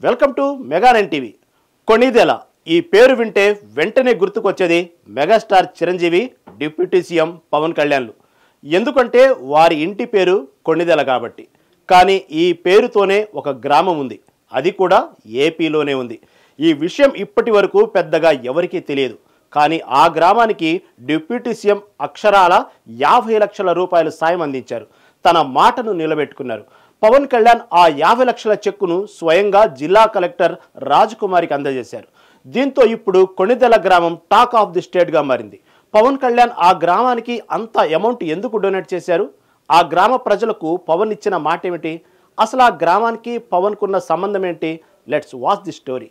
Welcome to మెగా9 TV. Konidela ఈ పేరు వింటే వెంటనే గుర్తుకొచ్చేది megastar Chiranjeevi, deputy CM Pawan కళ్యాణ్లు. ఎందుకంటే వారి ఇంటి పేరు కొణిదెల కాబట్టి. కానీ ఈ పేరుతోనే ఒక గ్రామం ఉంది, అది కూడా ఏపీలోనే ఉంది. ఈ విషయం ఇప్పటి వరకు పెద్దగా ఎవరికీ తెలియదు. కానీ ఆ గ్రామానికి డిప్యూటీ సీఎం అక్షరాల 50 లక్షల రూపాయలు సాయం అందించారు. తన మాటను నిలబెట్టుకున్నారు. పవన్ కళ్యాణ్ ఆ 50 లక్షల చెక్కును స్వయంగా జిల్లా కలెక్టర్ రాజ్ కుమార్కి అందజేశారు. దీంతో ఇప్పుడు కొణిదెల గ్రామం టాక్ ఆఫ్ ది స్టేట్గా మారింది. పవన్ కళ్యాణ్ ఆ గ్రామానికి అంత అమౌంట్ ఎందుకు డొనేట్ చేశారు? ఆ గ్రామ ప్రజలకు పవన్ ఇచ్చిన మాట ఏమిటి? అసలు ఆ గ్రామానికి పవన్కున్న సంబంధం ఏంటి? Let's watch the story.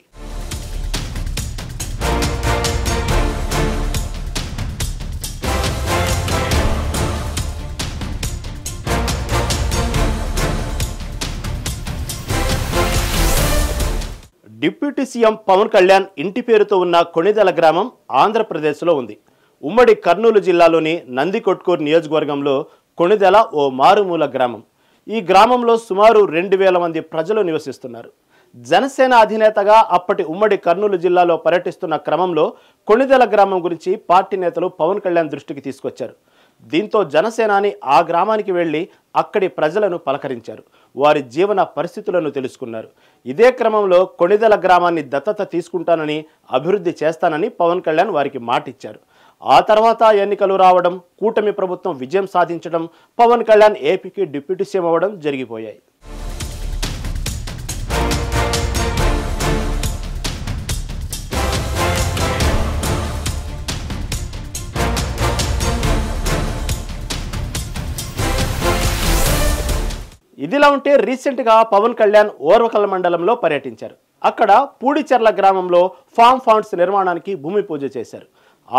Deputy CM Pawan Kalyan ఇంటి పేరుతో ఉన్న కొణిదెల గ్రామం ఆంధ్రప్రదేశ్లో ఉంది. ఉమ్మడి కర్నూలు జిల్లాలోని నందికొట్కూరు నియోజకవర్గంలో కొణిదెల ఓ మారుమూల గ్రామం. ఈ గ్రామంలో సుమారు 2000 మంది ప్రజలు నివసిస్తున్నారు. జనసేన అధినేతగా అప్పటి ఉమ్మడి కర్నూలు జిల్లాలో పర్యటిస్తున్న క్రమంలో కొణిదెల గ్రామం గురించి పార్టీ నేతలు పవన్ కళ్యాణ్ దృష్టికి తీసుకొచ్చారు. దీంతో జనసేనాని ఆ గ్రామానికి వెళ్లి అక్కడి ప్రజలను పలకరించారు. వారి జీవన పరిస్థితులను తెలుసుకున్నారు. ఇదే క్రమంలో కొణిదెల గ్రామాన్ని దత్తత తీసుకుంటానని, అభివృద్ధి చేస్తానని పవన్ కళ్యాణ్ వారికి మాటిచ్చారు. ఆ తర్వాత ఎన్నికలు రావడం, కూటమి ప్రభుత్వం విజయం సాధించడం, పవన్ కళ్యాణ్ ఏపీకి డిప్యూటీ సీఎం అవ్వడం జరిగిపోయాయి. ఇదిలా ఉంటే రీసెంట్గా పవన్ కళ్యాణ్ ఓర్వకల్ మండలంలో పర్యటించారు. అక్కడ పూడిచెర్ల గ్రామంలో ఫామ్ ఫౌండ్స్ నిర్మాణానికి భూమి పూజ చేశారు.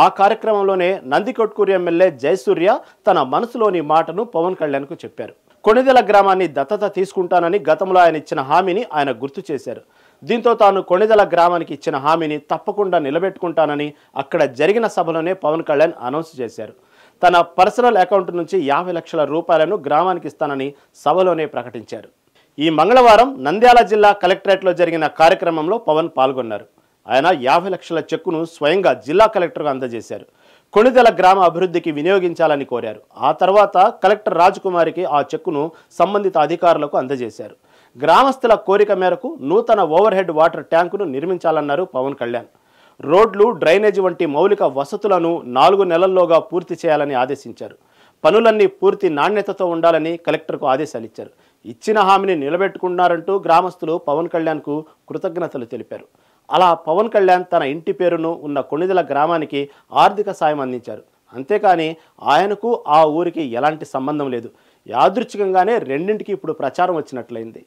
ఆ కార్యక్రమంలోనే నందికొట్కూరు ఎమ్మెల్యే జయసూర్య తన మనసులోని మాటను పవన్ కళ్యాణ్కు చెప్పారు. కొణిదెల గ్రామాన్ని దత్తత తీసుకుంటానని గతంలో ఆయన ఇచ్చిన హామీని ఆయన గుర్తు చేశారు. దీంతో తాను కొణిదెల గ్రామానికి ఇచ్చిన హామీని తప్పకుండా నిలబెట్టుకుంటానని అక్కడ జరిగిన సభలోనే పవన్ కళ్యాణ్ అనౌన్స్ చేశారు. తన పర్సనల్ అకౌంట్ నుంచి 50 లక్షల రూపాయలను గ్రామానికి ఇస్తానని సభలోనే ప్రకటించారు. ఈ మంగళవారం నంద్యాల జిల్లా కలెక్టరేట్లో జరిగిన కార్యక్రమంలో పవన్ పాల్గొన్నారు. ఆయన 50 లక్షల చెక్కును స్వయంగా జిల్లా కలెక్టర్కు అందజేశారు. కొణిదెల గ్రామ అభివృద్ధికి వినియోగించాలని కోరారు. ఆ తర్వాత కలెక్టర్ రాజ్ కుమార్కి ఆ చెక్కును సంబంధిత అధికారులకు అందజేశారు. గ్రామస్తుల కోరిక మేరకు నూతన ఓవర్ హెడ్ వాటర్ ట్యాంకును నిర్మించాలన్నారు పవన్ కళ్యాణ్. రోడ్లు, డ్రైనేజీ వంటి మౌలిక వసతులను 4 నెలల్లోగా పూర్తి చేయాలని ఆదేశించారు. పనులన్నీ పూర్తి నాణ్యతతో ఉండాలని కలెక్టర్కు ఆదేశాలు ఇచ్చారు. ఇచ్చిన హామీని నిలబెట్టుకున్నారంటూ గ్రామస్తులు పవన్ కళ్యాణ్కు కృతజ్ఞతలు తెలిపారు. అలా పవన్ కళ్యాణ్ తన ఇంటి పేరును ఉన్న కొణిదెల గ్రామానికి ఆర్థిక సాయం అందించారు. అంతేకాని ఆయనకు ఆ ఊరికి ఎలాంటి సంబంధం లేదు. యాదృచ్ఛికంగానే రెండింటికి ఇప్పుడు ప్రచారం వచ్చినట్లయింది.